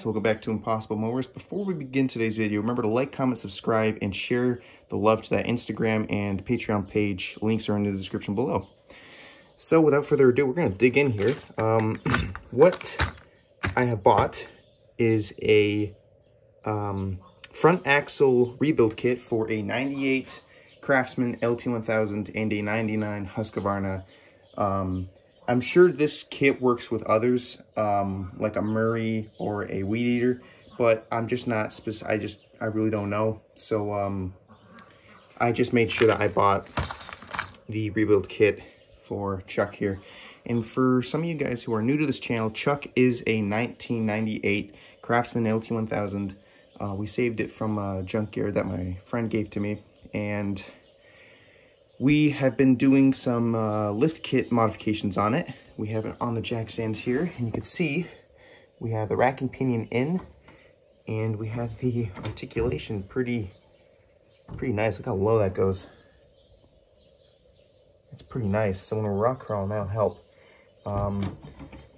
guys, welcome back to Impossible Mowers. Before we begin today's video, remember to like, comment, subscribe, and share the love to that Instagram and Patreon page. Links are in the description below. So without further ado, we're going to dig in here. What I have bought is a front axle rebuild kit for a 98 Craftsman LT1000 and a 99 Husqvarna. I'm sure this kit works with others, like a Murray or a Weed Eater, but I'm just not I really don't know. So I just made sure that I bought the rebuild kit for Chuck here. And for some of you guys who are new to this channel, Chuck is a 1998 Craftsman LT1000. We saved it from a junkyard that my friend gave to me, and we have been doing some lift kit modifications on it. We have it on the jack stands here, and you can see we have the rack and pinion in, and we have the articulation pretty nice. Look how low that goes. It's pretty nice. So when we're rock crawling, that'll help.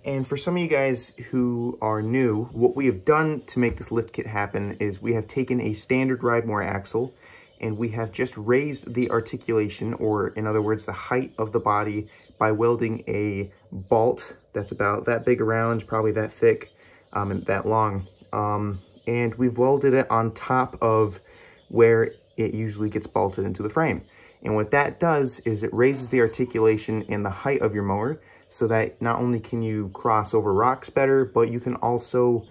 And for some of you guys who are new, what we have done to make this lift kit happen is we have taken a standard Ridemore axle, and we have just raised the articulation, or in other words, the height of the body, by welding a bolt that's about that big around, probably that thick and that long. And we've welded it on top of where it usually gets bolted into the frame. And what that does is it raises the articulation and the height of your mower, so that not only can you cross over rocks better, but you can also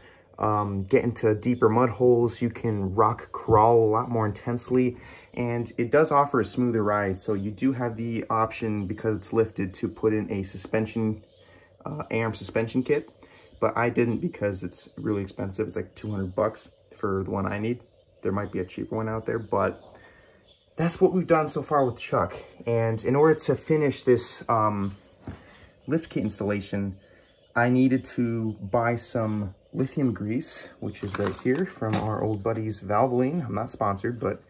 get into deeper mud holes. You can rock crawl a lot more intensely, and it does offer a smoother ride. So you do have the option, because it's lifted, to put in a suspension, ARM suspension kit, but I didn't because it's really expensive. It's like 200 bucks for the one I need. There might be a cheaper one out there, but that's what we've done so far with Chuck. And in order to finish this lift kit installation, I needed to buy some lithium grease, which is right here from our old buddies Valvoline. I'm not sponsored, but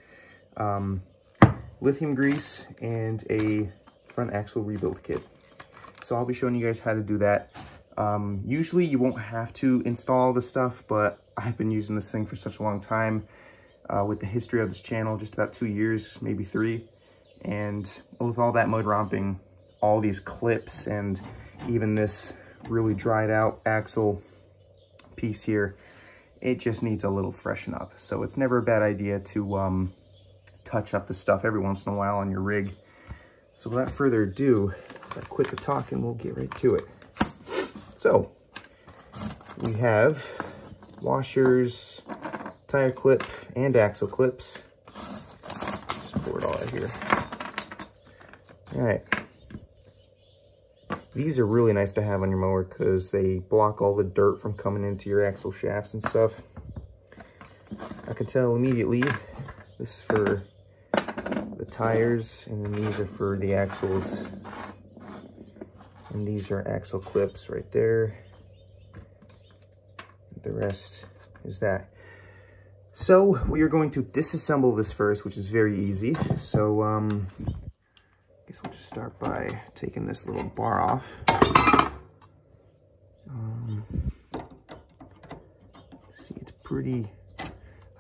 lithium grease and a front axle rebuild kit. So I'll be showing you guys how to do that. Usually you won't have to install the stuff, but I've been using this thing for such a long time, with the history of this channel, just about 2 years, maybe 3. And with all that mud romping, all these clips, and even this really dried out axle piece here, it just needs a little freshen up. So it's never a bad idea to touch up the stuff every once in a while on your rig. So without further ado, I quit the talk and we'll get right to it. So we have washers, tire clip, and axle clips. Just pour it all out here. All right. These are really nice to have on your mower because they block all the dirt from coming into your axle shafts and stuff. I can tell immediately this is for the tires, and then these are for the axles. And these are axle clips right there. The rest is that. So we are going to disassemble this first, which is very easy. So I guess we'll just start by taking this little bar off. See, it's pretty.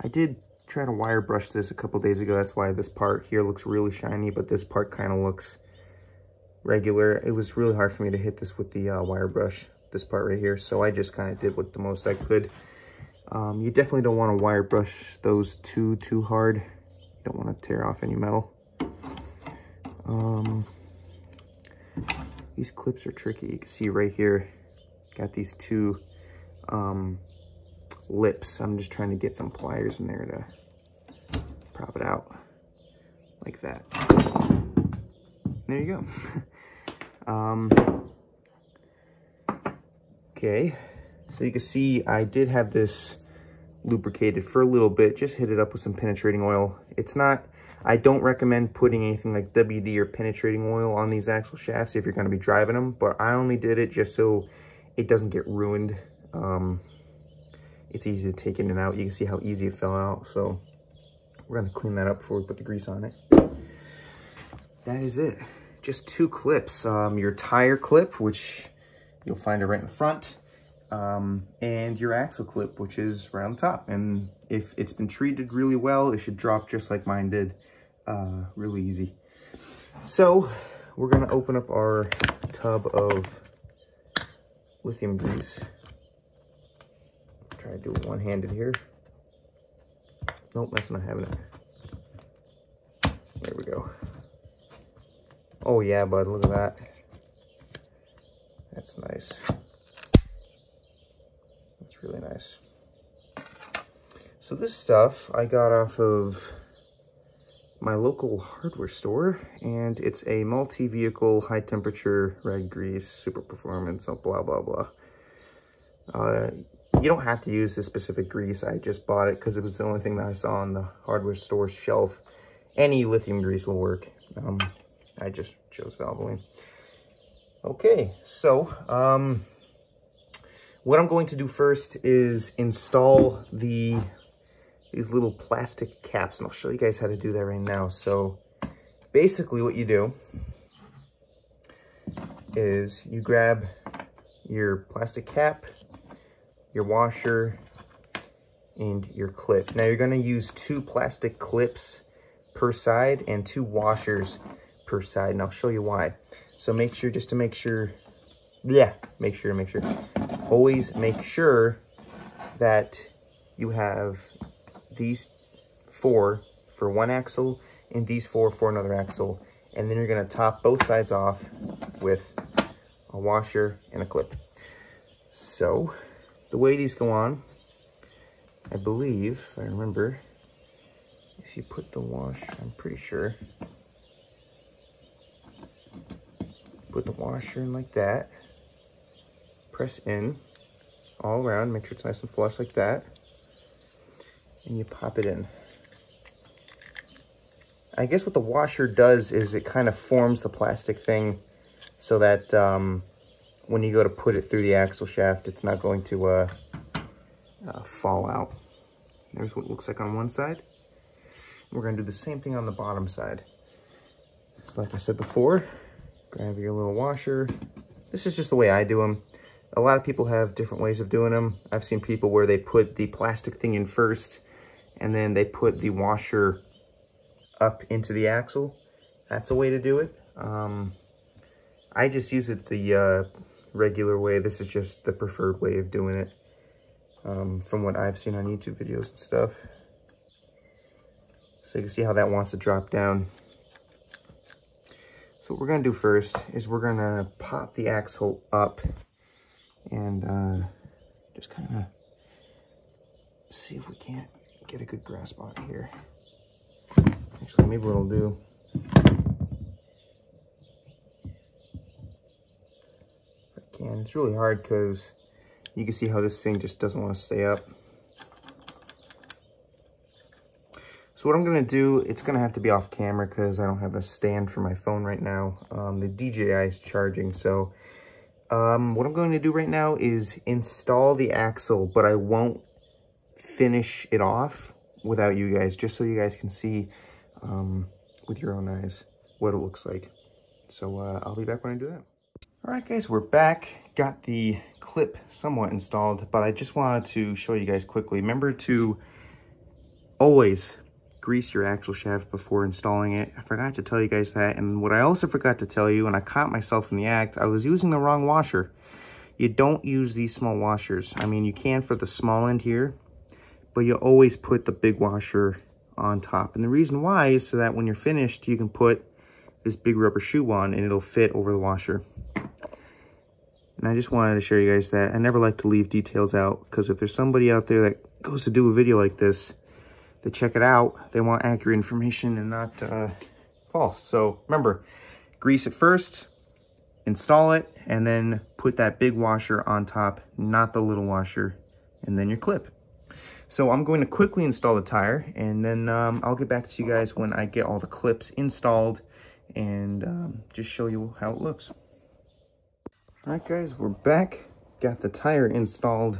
I did try to wire brush this a couple days ago. That's why this part here looks really shiny, but this part kind of looks regular. It was really hard for me to hit this with the wire brush, this part right here. So I just kind of did what the most I could. You definitely don't want to wire brush those too hard. You don't want to tear off any metal. These clips are tricky. You can see right here, got these two lips. I'm just trying to get some pliers in there to prop it out like that. There you go. Okay, so you can see I did have this lubricated for a little bit. Just hit it up with some penetrating oil. It's not, I don't recommend putting anything like WD or penetrating oil on these axle shafts if you're going to be driving them, but I only did it just so it doesn't get ruined. It's easy to take in and out. You can see how easy it fell out. So we're going to clean that up before we put the grease on it. That is it. Just two clips. Your tire clip, which you'll find it right in the front, and your axle clip, which is right on the top. And if it's been treated really well, it should drop just like mine did, really easy. So we're gonna open up our tub of lithium grease. Try to do it one-handed here. Nope, that's not having it. There we go. Oh yeah, bud, look at that. That's nice. That's really nice. So this stuff I got off of my local hardware store, and it's a multi-vehicle high temperature red grease, super performance, blah, blah, blah. You don't have to use this specific grease. I just bought it because it was the only thing that I saw on the hardware store shelf. Any lithium grease will work. I just chose Valvoline. Okay, so what I'm going to do first is install these little plastic caps, and I'll show you guys how to do that right now. So basically what you do is you grab your plastic cap, your washer, and your clip. Now you're going to use 2 plastic clips per side and 2 washers per side, and I'll show you why. So make sure, always make sure that you have these 4 for one axle and these 4 for another axle, and then you're going to top both sides off with a washer and a clip. So the way these go on, I believe, if I remember, if you put the washer, I'm pretty sure, put the washer in like that, press in all around, make sure it's nice and flush like that, and you pop it in. I guess what the washer does is it kind of forms the plastic thing so that when you go to put it through the axle shaft, it's not going to fall out. There's what it looks like on one side. We're going to do the same thing on the bottom side. So like I said before, grab your little washer. This is just the way I do them. A lot of people have different ways of doing them. I've seen people where they put the plastic thing in first, and then they put the washer up into the axle. That's a way to do it. I just use it the regular way. This is just the preferred way of doing it, from what I've seen on YouTube videos and stuff. So you can see how that wants to drop down. So what we're gonna do first is we're gonna pop the axle up and just kind of see if we can't get a good grasp on it here. Actually, maybe what I'll do, if I can, it's really hard because you can see how this thing just doesn't want to stay up. So what I'm going to do, it's going to have to be off camera because I don't have a stand for my phone right now. The DJI is charging. So what I'm going to do right now is install the axle, but I won't finish it off without you guys, just so you guys can see with your own eyes what it looks like. So I'll be back when I do that. All right, guys, we're back. Got the clip somewhat installed, but I just wanted to show you guys quickly. Remember to always grease your axle shaft before installing it. I forgot to tell you guys that. And what I also forgot to tell you, and I caught myself in the act, I was using the wrong washer. You don't use these small washers. I mean, you can for the small end here, but you always put the big washer on top. And the reason why is so that when you're finished, you can put this big rubber shoe on and it'll fit over the washer. And I just wanted to show you guys that. I never like to leave details out, because if there's somebody out there that goes to do a video like this, they check it out, they want accurate information and not false. So remember, grease it first, install it, and then put that big washer on top, not the little washer, and then your clip. So I'm going to quickly install the tire, and then I'll get back to you guys when I get all the clips installed and just show you how it looks. All right, guys, we're back. Got the tire installed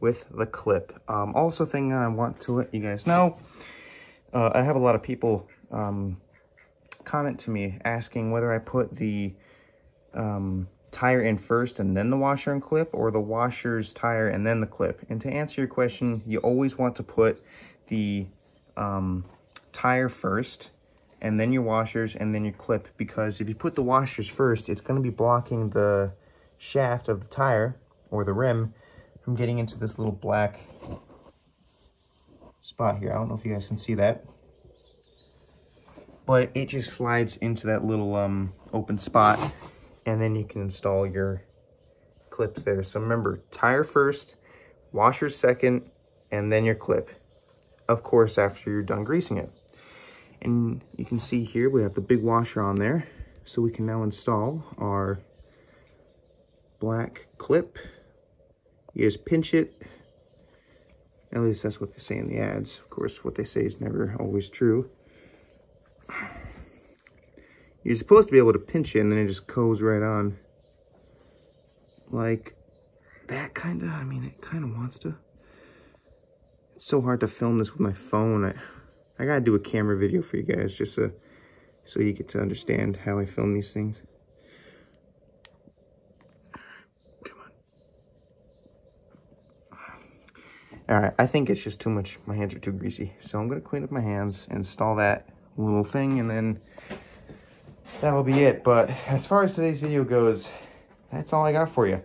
with the clip. Also thing I want to let you guys know, I have a lot of people comment to me asking whether I put the tire in first and then the washer and clip, or the washer's tire and then the clip? And to answer your question, you always want to put the tire first and then your washers and then your clip, because if you put the washers first, it's going to be blocking the shaft of the tire or the rim from getting into this little black spot here. I don't know if you guys can see that, but it just slides into that little open spot, and then you can install your clips there. So remember, tire first, washer second, and then your clip, of course, after you're done greasing it. And you can see here we have the big washer on there, so we can now install our black clip. You just pinch it. At least that's what they say in the ads. Of course, what they say is never always true. You're supposed to be able to pinch it, and then it just goes right on. Like that, kind of. I mean, it kind of wants to. It's so hard to film this with my phone. I gotta do a camera video for you guys, just so you get to understand how I film these things. Come on. All right, I think it's just too much. My hands are too greasy. So I'm gonna clean up my hands, install that little thing, and then that'll be it. But as far as today's video goes, that's all I got for you.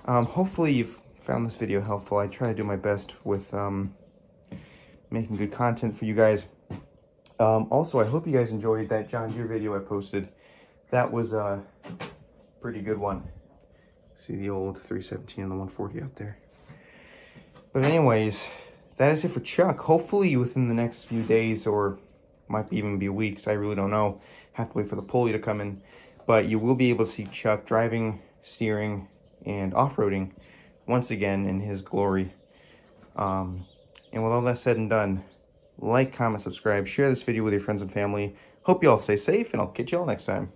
Hopefully you've found this video helpful. I try to do my best with making good content for you guys. Also, I hope you guys enjoyed that John Deere video I posted. That was a pretty good one. See the old 317 and the 140 out there. But anyways, that is it for Chuck. Hopefully within the next few days, or might even be weeks, I really don't know. Have to wait for the pulley to come in. But you will be able to see Chuck driving, steering, and off-roading once again in his glory. And with all that said and done, like, comment, subscribe, share this video with your friends and family. Hope you all stay safe, and I'll catch you all next time.